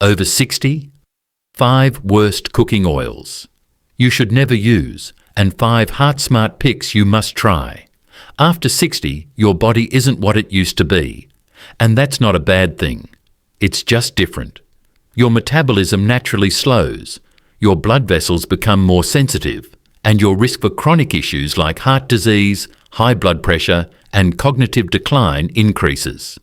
over 60? 5 worst cooking oils you should never use, and 5 heart-smart picks you must try. After 60, your body isn't what it used to be, and that's not a bad thing. It's just different. Your metabolism naturally slows, your blood vessels become more sensitive, and your risk for chronic issues like heart disease, high blood pressure, and cognitive decline increases.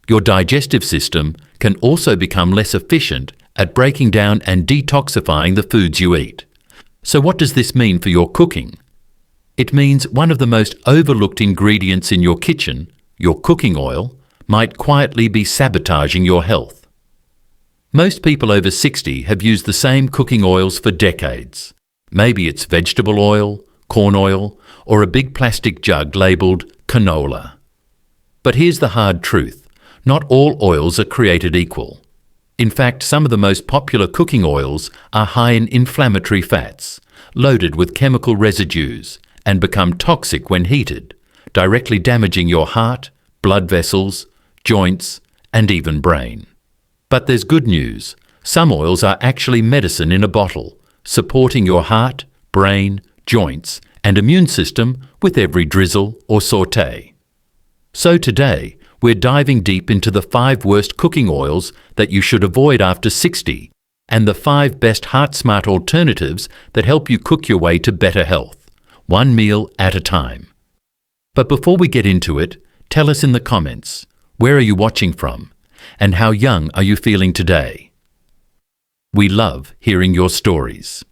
Your digestive system can also become less efficient at breaking down and detoxifying the foods you eat. So what does this mean for your cooking? It means one of the most overlooked ingredients in your kitchen, your cooking oil, might quietly be sabotaging your health. Most people over 60 have used the same cooking oils for decades. Maybe it's vegetable oil, corn oil, or a big plastic jug labelled canola. But here's the hard truth. Not all oils are created equal. In fact, some of the most popular cooking oils are high in inflammatory fats, loaded with chemical residues, and become toxic when heated, directly damaging your heart, blood vessels, joints, and even brain. But there's good news. Some oils are actually medicine in a bottle, supporting your heart, brain, joints, and immune system with every drizzle or saute. So today, we're diving deep into the 5 worst cooking oils that you should avoid after 60 and the 5 best heart-smart alternatives that help you cook your way to better health, one meal at a time. But before we get into it, tell us in the comments, where are you watching from and how young are you feeling today? We love hearing your stories.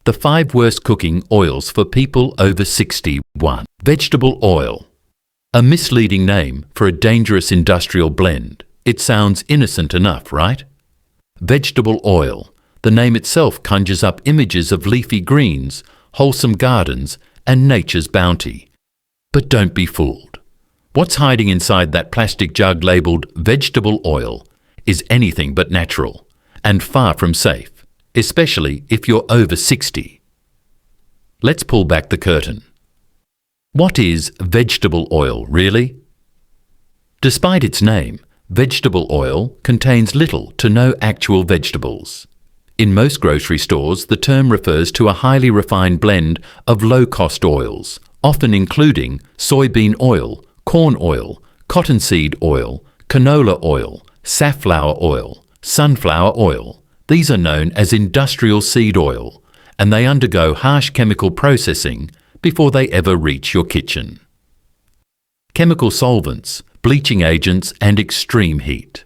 The 5 worst cooking oils for people over 61. Vegetable oil. A misleading name for a dangerous industrial blend. It sounds innocent enough, right? Vegetable oil. The name itself conjures up images of leafy greens, wholesome gardens, and nature's bounty. But don't be fooled. What's hiding inside that plastic jug labelled vegetable oil is anything but natural and far from safe, especially if you're over 60. Let's pull back the curtain. What is vegetable oil, really? Despite its name, vegetable oil contains little to no actual vegetables. In most grocery stores, the term refers to a highly refined blend of low-cost oils, often including soybean oil, corn oil, cottonseed oil, canola oil, safflower oil, sunflower oil. These are known as industrial seed oil, and they undergo harsh chemical processing before they ever reach your kitchen. Chemical solvents, bleaching agents, and extreme heat.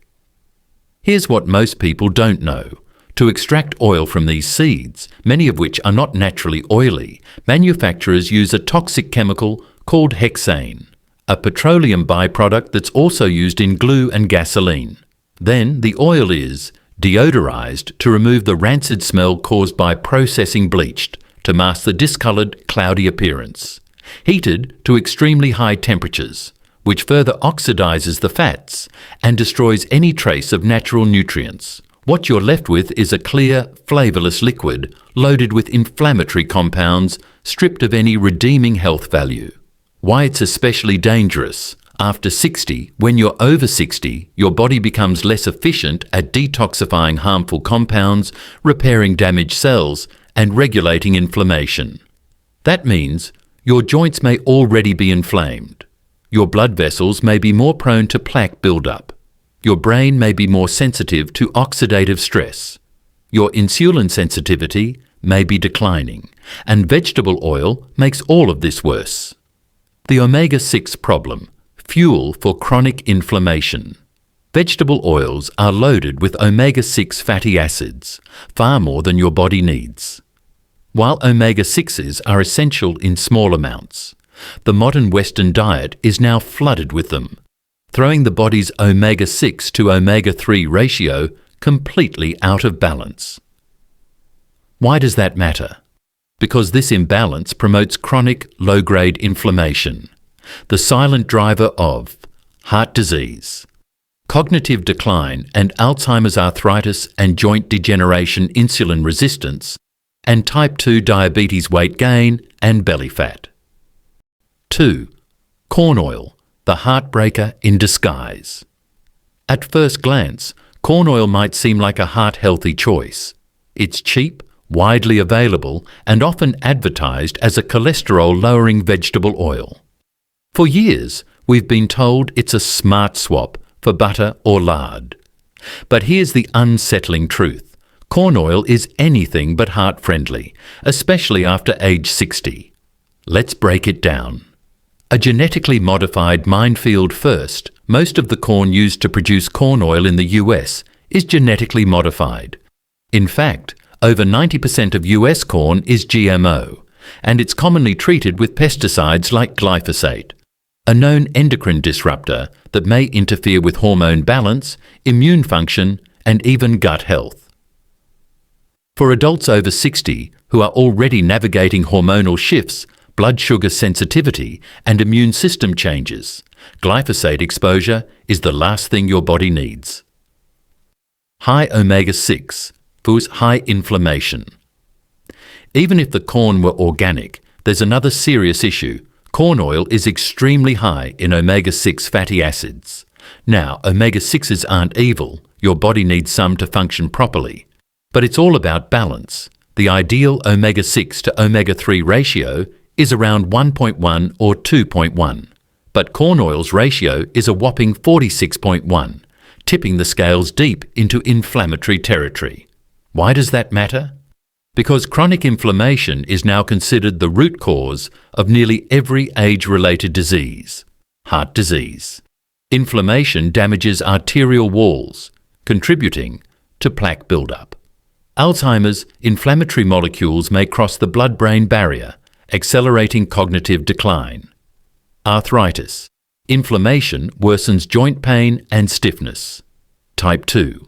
Here's what most people don't know. To extract oil from these seeds, many of which are not naturally oily, manufacturers use a toxic chemical called hexane, a petroleum byproduct that's also used in glue and gasoline. Then the oil is deodorized to remove the rancid smell caused by processing bleached, to mask the discolored, cloudy appearance. Heated to extremely high temperatures, which further oxidizes the fats and destroys any trace of natural nutrients. What you're left with is a clear, flavorless liquid loaded with inflammatory compounds, stripped of any redeeming health value. Why it's especially dangerous. After 60, when you're over 60, your body becomes less efficient at detoxifying harmful compounds, repairing damaged cells, and regulating inflammation. That means your joints may already be inflamed. Your blood vessels may be more prone to plaque buildup. Your brain may be more sensitive to oxidative stress. Your insulin sensitivity may be declining, and vegetable oil makes all of this worse. The omega-6 problem, fuel for chronic inflammation. Vegetable oils are loaded with omega-6 fatty acids, far more than your body needs. While omega-6s are essential in small amounts, the modern Western diet is now flooded with them, throwing the body's omega-6 to omega-3 ratio completely out of balance. Why does that matter? Because this imbalance promotes chronic low-grade inflammation, the silent driver of heart disease, cognitive decline and Alzheimer's, arthritis and joint degeneration, insulin resistance, and type 2 diabetes, weight gain and belly fat. 2. Corn oil, the heartbreaker in disguise. At first glance, corn oil might seem like a heart-healthy choice. It's cheap, widely available, and often advertised as a cholesterol-lowering vegetable oil. For years, we've been told it's a smart swap for butter or lard. But here's the unsettling truth. Corn oil is anything but heart-friendly, especially after age 60. Let's break it down. A genetically modified minefield first, most of the corn used to produce corn oil in the US is genetically modified. In fact, over 90% of US corn is GMO, and it's commonly treated with pesticides like glyphosate, a known endocrine disruptor that may interfere with hormone balance, immune function, and even gut health. For adults over 60 who are already navigating hormonal shifts, blood sugar sensitivity, and immune system changes, glyphosate exposure is the last thing your body needs. High omega-6 causes high inflammation. Even if the corn were organic, there's another serious issue. Corn oil is extremely high in omega-6 fatty acids. Now, omega-6s aren't evil. Your body needs some to function properly. But it's all about balance. The ideal omega-6 to omega-3 ratio is around 1.1 or 2.1. But corn oil's ratio is a whopping 46.1, tipping the scales deep into inflammatory territory. Why does that matter? Because chronic inflammation is now considered the root cause of nearly every age-related disease. Heart disease. Inflammation damages arterial walls, contributing to plaque buildup. Alzheimer's inflammatory molecules may cross the blood-brain barrier, accelerating cognitive decline. Arthritis. Inflammation worsens joint pain and stiffness. Type 2.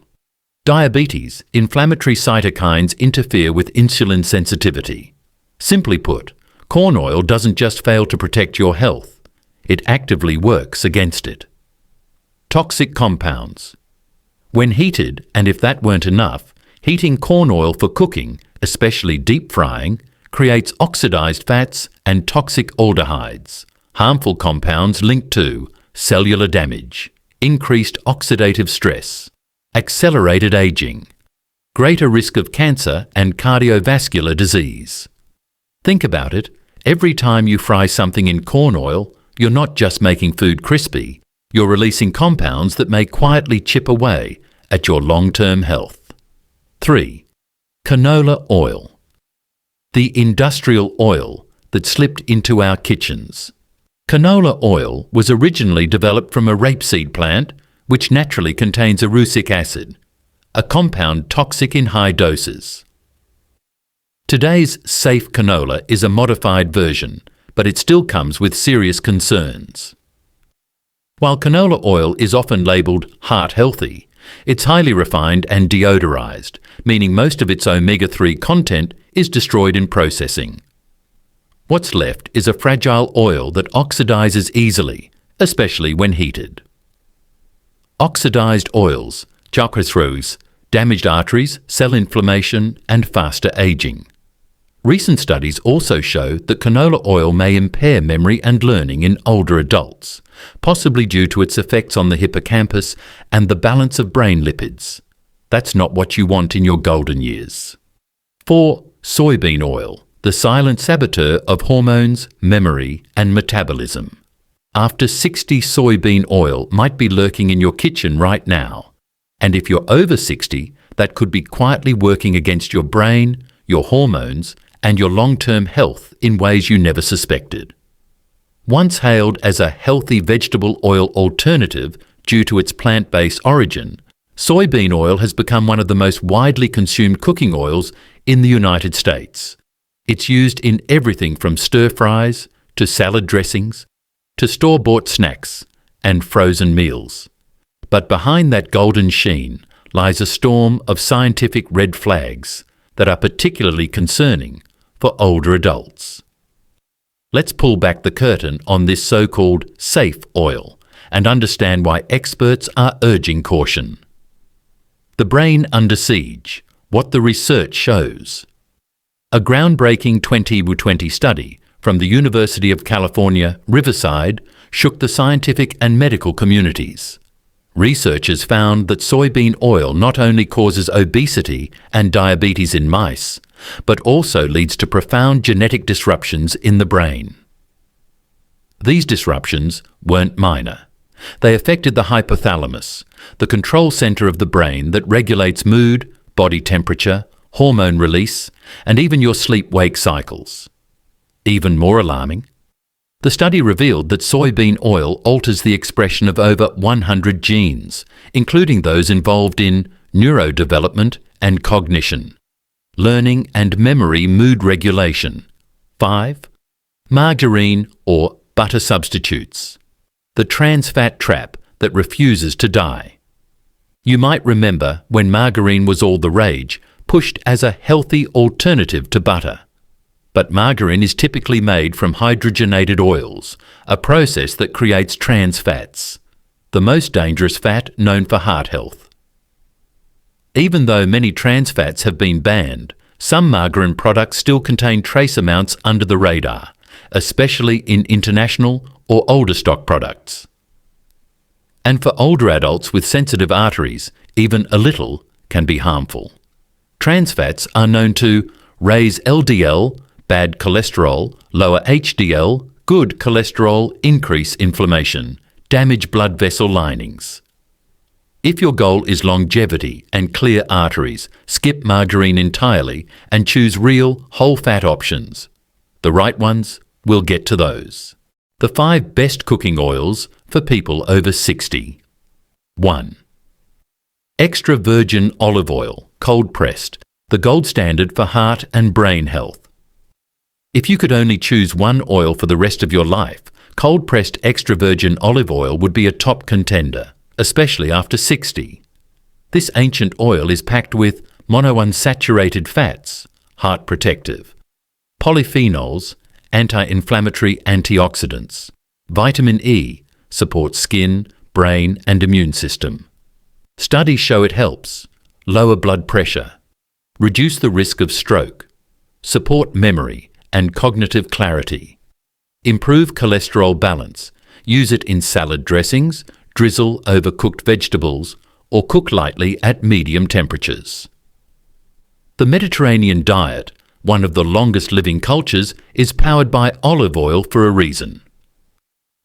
Diabetes. Inflammatory cytokines interfere with insulin sensitivity. Simply put, corn oil doesn't just fail to protect your health, it actively works against it. Toxic compounds. When heated, and if that weren't enough, heating corn oil for cooking, especially deep frying, creates oxidized fats and toxic aldehydes, harmful compounds linked to cellular damage, increased oxidative stress, accelerated aging, greater risk of cancer and cardiovascular disease. Think about it. Every time you fry something in corn oil, you're not just making food crispy, you're releasing compounds that may quietly chip away at your long-term health. 3. Canola oil. The industrial oil that slipped into our kitchens. Canola oil was originally developed from a rapeseed plant, which naturally contains erucic acid, a compound toxic in high doses. Today's safe canola is a modified version, but it still comes with serious concerns. While canola oil is often labelled heart-healthy, it's highly refined and deodorized, meaning most of its omega-3 content is destroyed in processing. What's left is a fragile oil that oxidizes easily, especially when heated. Oxidized oils, cholesterol, damaged arteries, cell inflammation, and faster aging. Recent studies also show that canola oil may impair memory and learning in older adults, possibly due to its effects on the hippocampus and the balance of brain lipids. That's not what you want in your golden years. 4. Soybean oil, the silent saboteur of hormones, memory, and metabolism. After 60, soybean oil might be lurking in your kitchen right now. And if you're over 60, that could be quietly working against your brain, your hormones, and your long-term health in ways you never suspected. Once hailed as a healthy vegetable oil alternative due to its plant-based origin, soybean oil has become one of the most widely consumed cooking oils in the United States. It's used in everything from stir-fries to salad dressings, to store-bought snacks and frozen meals. But behind that golden sheen lies a storm of scientific red flags that are particularly concerning for older adults. Let's pull back the curtain on this so-called safe oil and understand why experts are urging caution. The brain under siege, what the research shows. A groundbreaking 2020 study from the University of California, Riverside, shook the scientific and medical communities. Researchers found that soybean oil not only causes obesity and diabetes in mice, but also leads to profound genetic disruptions in the brain. These disruptions weren't minor. They affected the hypothalamus, the control center of the brain that regulates mood, body temperature, hormone release, and even your sleep-wake cycles. Even more alarming, the study revealed that soybean oil alters the expression of over 100 genes, including those involved in neurodevelopment and cognition, learning and memory mood regulation. 5. Margarine or butter substitutes. The trans fat trap that refuses to die. You might remember when margarine was all the rage, pushed as a healthy alternative to butter. But margarine is typically made from hydrogenated oils, a process that creates trans fats, the most dangerous fat known for heart health. Even though many trans fats have been banned, some margarine products still contain trace amounts under the radar, especially in international or older stock products. And for older adults with sensitive arteries, even a little can be harmful. Trans fats are known to raise LDL, bad cholesterol, lower HDL, good cholesterol, increase inflammation, damage blood vessel linings. If your goal is longevity and clear arteries, skip margarine entirely and choose real, whole-fat options. The right ones, we'll get to those. The 5 best cooking oils for people over 60. 1. Extra virgin olive oil, cold-pressed, the gold standard for heart and brain health. If you could only choose one oil for the rest of your life, cold-pressed extra virgin olive oil would be a top contender, especially after 60. This ancient oil is packed with monounsaturated fats, heart protective, polyphenols, anti-inflammatory antioxidants, vitamin E, supports skin, brain and immune system. Studies show it helps lower blood pressure, reduce the risk of stroke, support memory and cognitive clarity, improve cholesterol balance, use it in salad dressings, drizzle over cooked vegetables, or cook lightly at medium temperatures. The Mediterranean diet, one of the longest living cultures, is powered by olive oil for a reason.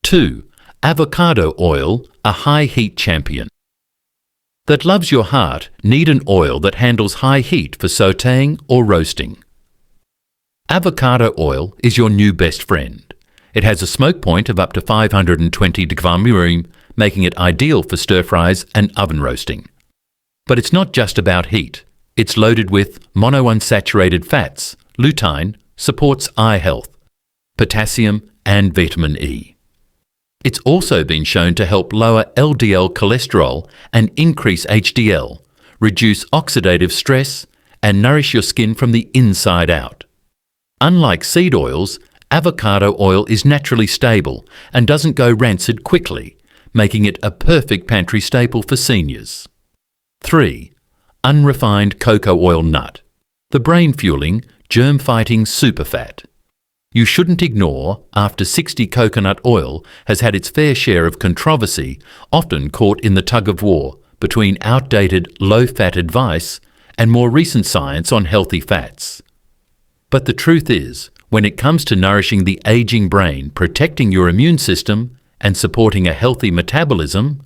2. Avocado oil, a high heat champion. That loves your heart need an oil that handles high heat for sautéing or roasting. Avocado oil is your new best friend. It has a smoke point of up to 520 degrees, making it ideal for stir-fries and oven roasting. But it's not just about heat. It's loaded with monounsaturated fats, lutein, supports eye health, potassium and vitamin E. It's also been shown to help lower LDL cholesterol and increase HDL, reduce oxidative stress, and nourish your skin from the inside out. Unlike seed oils, avocado oil is naturally stable and doesn't go rancid quickly, making it a perfect pantry staple for seniors. 3. Unrefined cocoa oil nut, the brain-fueling, germ-fighting superfat. You shouldn't ignore after 60 coconut oil has had its fair share of controversy, often caught in the tug-of-war between outdated low-fat advice and more recent science on healthy fats. But the truth is, when it comes to nourishing the aging brain, protecting your immune system, and supporting a healthy metabolism,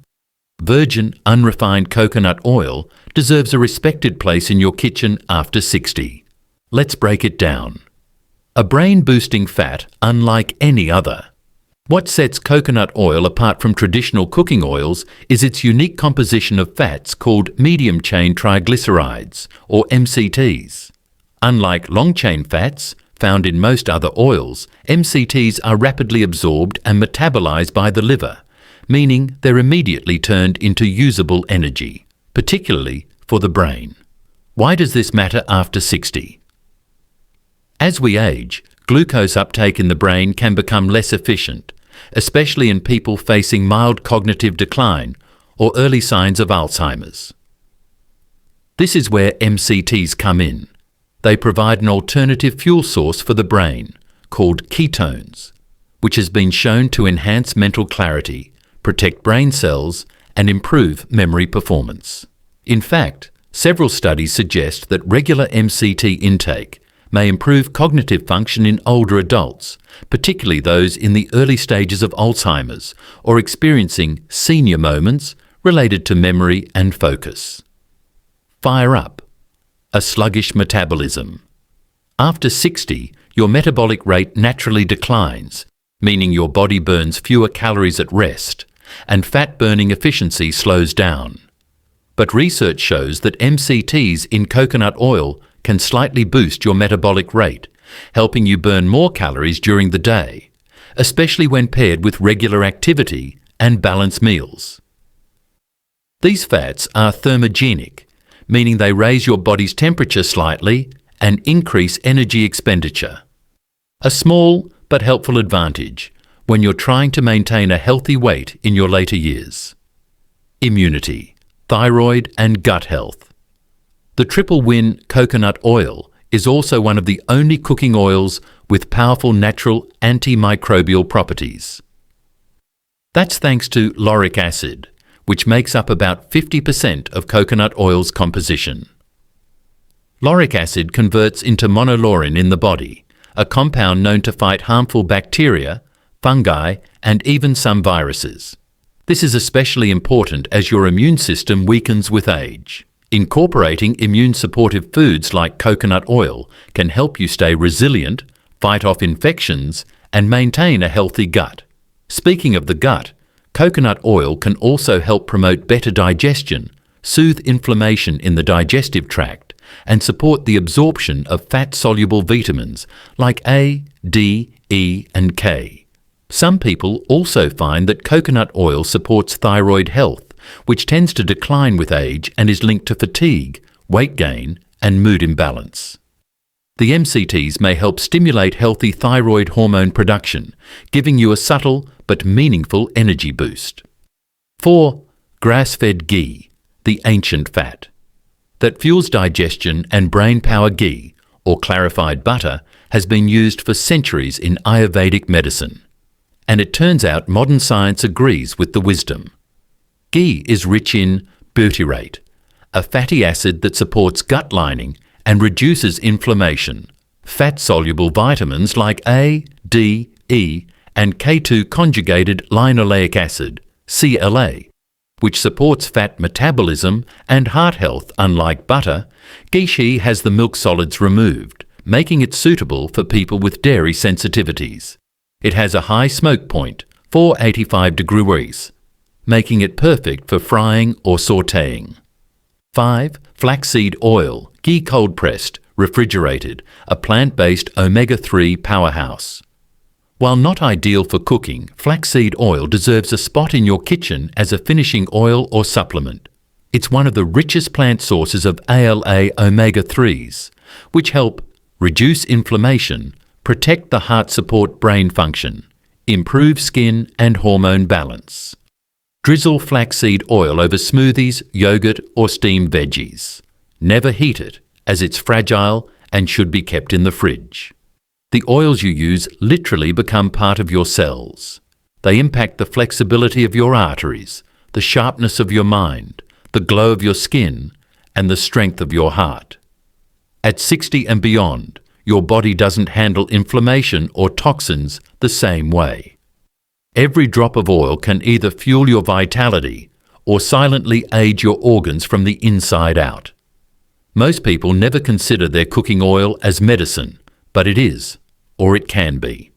virgin unrefined coconut oil deserves a respected place in your kitchen after 60. Let's break it down. A brain-boosting fat unlike any other. What sets coconut oil apart from traditional cooking oils is its unique composition of fats called medium-chain triglycerides, or MCTs. Unlike long-chain fats, found in most other oils, MCTs are rapidly absorbed and metabolized by the liver, meaning they're immediately turned into usable energy, particularly for the brain. Why does this matter after 60? As we age, glucose uptake in the brain can become less efficient, especially in people facing mild cognitive decline or early signs of Alzheimer's. This is where MCTs come in. They provide an alternative fuel source for the brain, called ketones, which has been shown to enhance mental clarity, protect brain cells, and improve memory performance. In fact, several studies suggest that regular MCT intake may improve cognitive function in older adults, particularly those in the early stages of Alzheimer's or experiencing senior moments related to memory and focus. Fire up. A sluggish metabolism. After 60, your metabolic rate naturally declines, meaning your body burns fewer calories at rest, and fat-burning efficiency slows down. But research shows that MCTs in coconut oil can slightly boost your metabolic rate, helping you burn more calories during the day, especially when paired with regular activity and balanced meals. These fats are thermogenic, meaning they raise your body's temperature slightly and increase energy expenditure. A small but helpful advantage when you're trying to maintain a healthy weight in your later years. Immunity, thyroid and gut health. The triple win coconut oil is also one of the only cooking oils with powerful natural antimicrobial properties. That's thanks to lauric acid, which makes up about 50% of coconut oil's composition. Lauric acid converts into monolaurin in the body, a compound known to fight harmful bacteria, fungi, and even some viruses. This is especially important as your immune system weakens with age. Incorporating immune-supportive foods like coconut oil can help you stay resilient, fight off infections, and maintain a healthy gut. Speaking of the gut, coconut oil can also help promote better digestion, soothe inflammation in the digestive tract, and support the absorption of fat-soluble vitamins like A, D, E, and K. Some people also find that coconut oil supports thyroid health, which tends to decline with age and is linked to fatigue, weight gain, and mood imbalance. The MCTs may help stimulate healthy thyroid hormone production, giving you a subtle but meaningful energy boost. 4. Grass-fed ghee, the ancient fat. That fuels digestion and brain power ghee, or clarified butter, has been used for centuries in Ayurvedic medicine. And it turns out modern science agrees with the wisdom. Ghee is rich in butyrate, a fatty acid that supports gut lining and reduces inflammation. Fat-soluble vitamins like A, D, E, and K2 conjugated linoleic acid, CLA, which supports fat metabolism and heart health. Unlike butter, ghee has the milk solids removed, making it suitable for people with dairy sensitivities. It has a high smoke point, 485 degrees, making it perfect for frying or sautéing. 5. Flaxseed oil, ghee cold-pressed, refrigerated, a plant-based omega-3 powerhouse. While not ideal for cooking, flaxseed oil deserves a spot in your kitchen as a finishing oil or supplement. It's one of the richest plant sources of ALA omega-3s, which help reduce inflammation, protect the heart, support brain function, improve skin and hormone balance. Drizzle flaxseed oil over smoothies, yogurt, or steamed veggies. Never heat it, as it's fragile and should be kept in the fridge. The oils you use literally become part of your cells. They impact the flexibility of your arteries, the sharpness of your mind, the glow of your skin, and the strength of your heart. At 60 and beyond, your body doesn't handle inflammation or toxins the same way. Every drop of oil can either fuel your vitality or silently aid your organs from the inside out. Most people never consider their cooking oil as medicine, but it is, or it can be.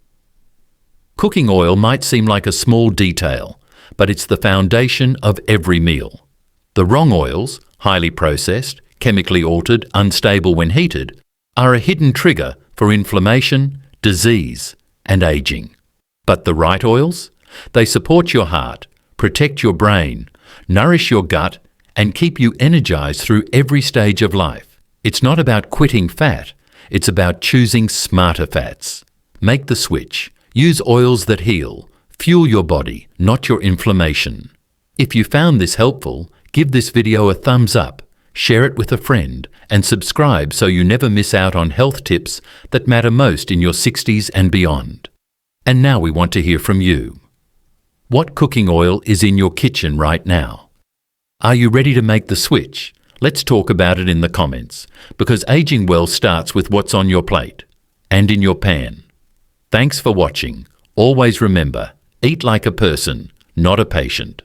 Cooking oil might seem like a small detail, but it's the foundation of every meal. The wrong oils, highly processed, chemically altered, unstable when heated, are a hidden trigger for inflammation, disease, and aging. But the right oils? They support your heart, protect your brain, nourish your gut, and keep you energized through every stage of life. It's not about quitting fat, it's about choosing smarter fats. Make the switch. Use oils that heal. Fuel your body, not your inflammation. If you found this helpful, give this video a thumbs up, share it with a friend, and subscribe so you never miss out on health tips that matter most in your 60s and beyond. And now we want to hear from you. What cooking oil is in your kitchen right now? Are you ready to make the switch? Let's talk about it in the comments, because aging well starts with what's on your plate and in your pan. Thanks for watching. Always remember, eat like a person, not a patient.